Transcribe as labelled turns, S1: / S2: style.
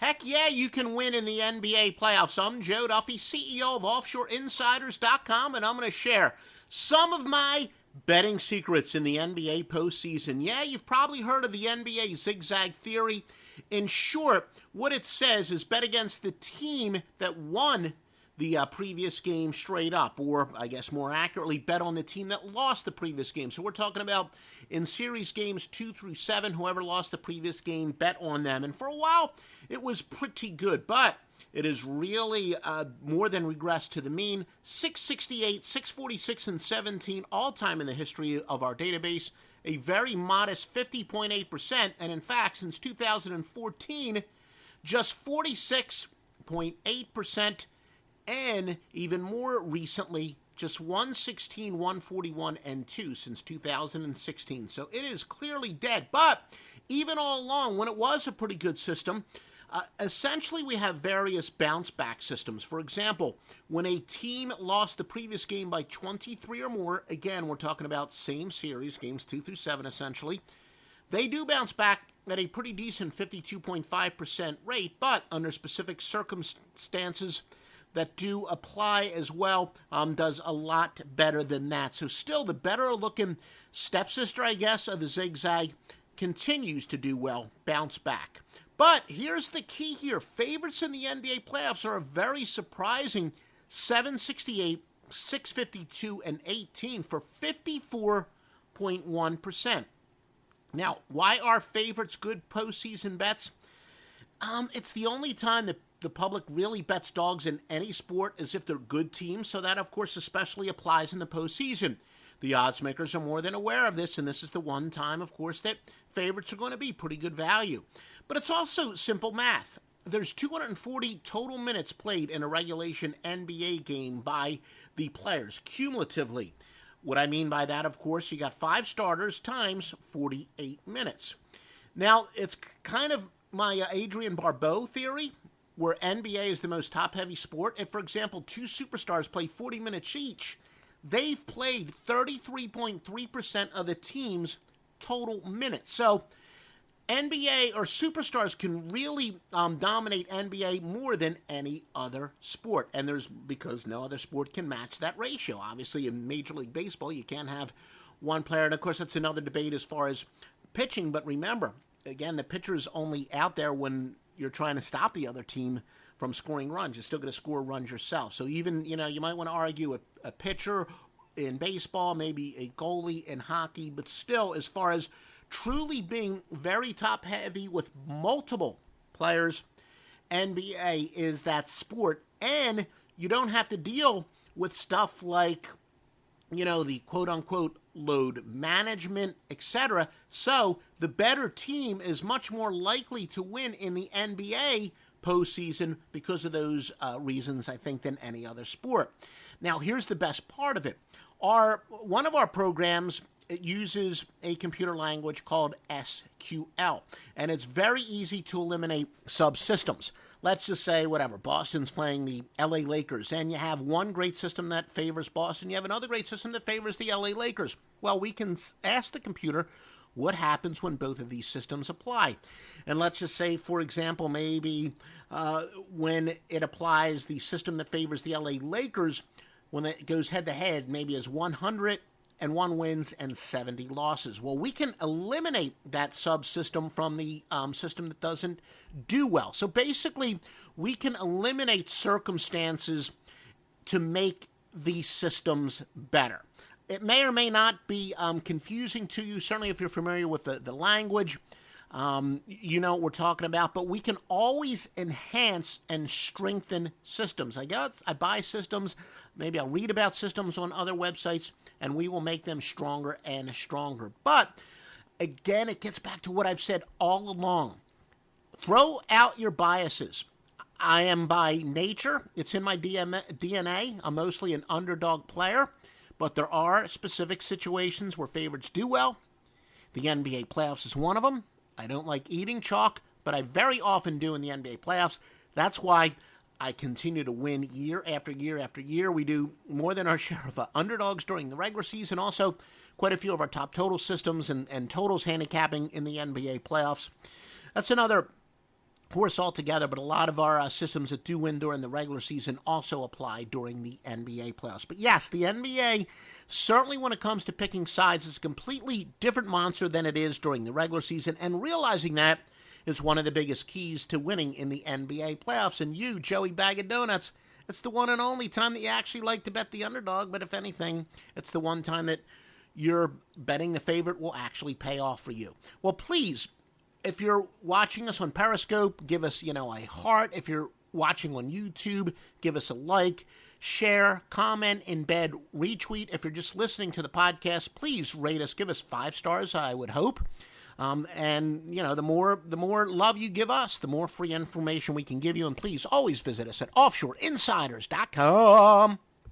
S1: Heck yeah, you can win in the NBA playoffs. I'm Joe Duffy, CEO of OffshoreInsiders.com, and I'm going to share some of my betting secrets in the NBA postseason. Yeah, you've probably heard of the NBA Zigzag theory. In short, what it says is bet against the team that won the previous game straight up, or I guess more accurately, bet on the team that lost the previous game. So we're talking about in series games 2 through 7, whoever lost the previous game, bet on them. And for a while, it was pretty good, but it has really more than regressed to the mean. 668, 646, and 17 all-time in the history of our database. A very modest 50.8%, and in fact, since 2014, just 46.8%, and even more recently, just 116, 141, and 2 since 2016. So it is clearly dead. But even all along, when it was a pretty good system, essentially we have various bounce-back systems. For example, when a team lost the previous game by 23 or more, again, we're talking about same series, games 2 through 7 essentially, they do bounce back at a pretty decent 52.5% rate, but under specific circumstances that do apply as well, does a lot better than that. So still, the better-looking stepsister, I guess, of the Zigzag continues to do well, bounce back. But here's the key here. Favorites in the NBA playoffs are a very surprising 768, 652, and 18 for 54.1%. Now, why are favorites good postseason bets? It's the only time that the public really bets dogs in any sport as if they're good teams, so that, of course, especially applies in the postseason. The odds makers are more than aware of this, and this is the one time, of course, that favorites are going to be pretty good value. But it's also simple math. There's 240 total minutes played in a regulation NBA game by the players, cumulatively. What I mean by that, of course, you got 5 starters times 48 minutes. Now, it's kind of my Adrian Barbeau theory, where NBA is the most top-heavy sport. If, for example, 2 superstars play 40 minutes each, they've played 33.3% of the team's total minutes. So NBA or superstars can really dominate NBA more than any other sport. And because no other sport can match that ratio. Obviously, in Major League Baseball, you can't have one player. And, of course, that's another debate as far as pitching. But remember, again, the pitcher is only out there when you're trying to stop the other team from scoring runs. You're still going to score runs yourself. So even, you might want to argue a pitcher in baseball, maybe a goalie in hockey, but still, as far as truly being very top-heavy with multiple players, NBA is that sport. And you don't have to deal with stuff like, the quote-unquote load management, etc. So the better team is much more likely to win in the NBA postseason because of those reasons, I think, than any other sport. Now, here's the best part of it. One of our programs, it uses a computer language called SQL, and it's very easy to eliminate subsystems. Let's just say, Boston's playing the LA Lakers, and you have one great system that favors Boston, you have another great system that favors the LA Lakers. Well, we can ask the computer what happens when both of these systems apply. And let's just say, for example, maybe when it applies the system that favors the LA Lakers, when it goes head-to-head, maybe as 101 wins and 70 losses. Well, we can eliminate that subsystem from the system that doesn't do well. So basically, we can eliminate circumstances to make these systems better. It may or may not be confusing to you, certainly if you're familiar with the language. You know what we're talking about, but we can always enhance and strengthen systems. I buy systems, maybe I'll read about systems on other websites, and we will make them stronger and stronger. But, again, it gets back to what I've said all along. Throw out your biases. I am by nature, it's in my DNA, I'm mostly an underdog player, but there are specific situations where favorites do well. The NBA playoffs is one of them. I don't like eating chalk, but I very often do in the NBA playoffs. That's why I continue to win year after year after year. We do more than our share of underdogs during the regular season. Also, quite a few of our top total systems and totals handicapping in the NBA playoffs. That's another course altogether, but a lot of our systems that do win during the regular season also apply during the NBA playoffs. But yes, the NBA, certainly when it comes to picking sides, is a completely different monster than it is during the regular season, and realizing that is one of the biggest keys to winning in the NBA playoffs. And you, Joey Bag of Donuts, it's the one and only time that you actually like to bet the underdog, but if anything, it's the one time that you're betting the favorite will actually pay off for you. Well, please, if you're watching us on Periscope, give us, a heart. If you're watching on YouTube, give us a like, share, comment, embed, retweet. If you're just listening to the podcast, please rate us. Give us 5 stars, I would hope. And the more love you give us, the more free information we can give you. And please always visit us at offshoreinsiders.com.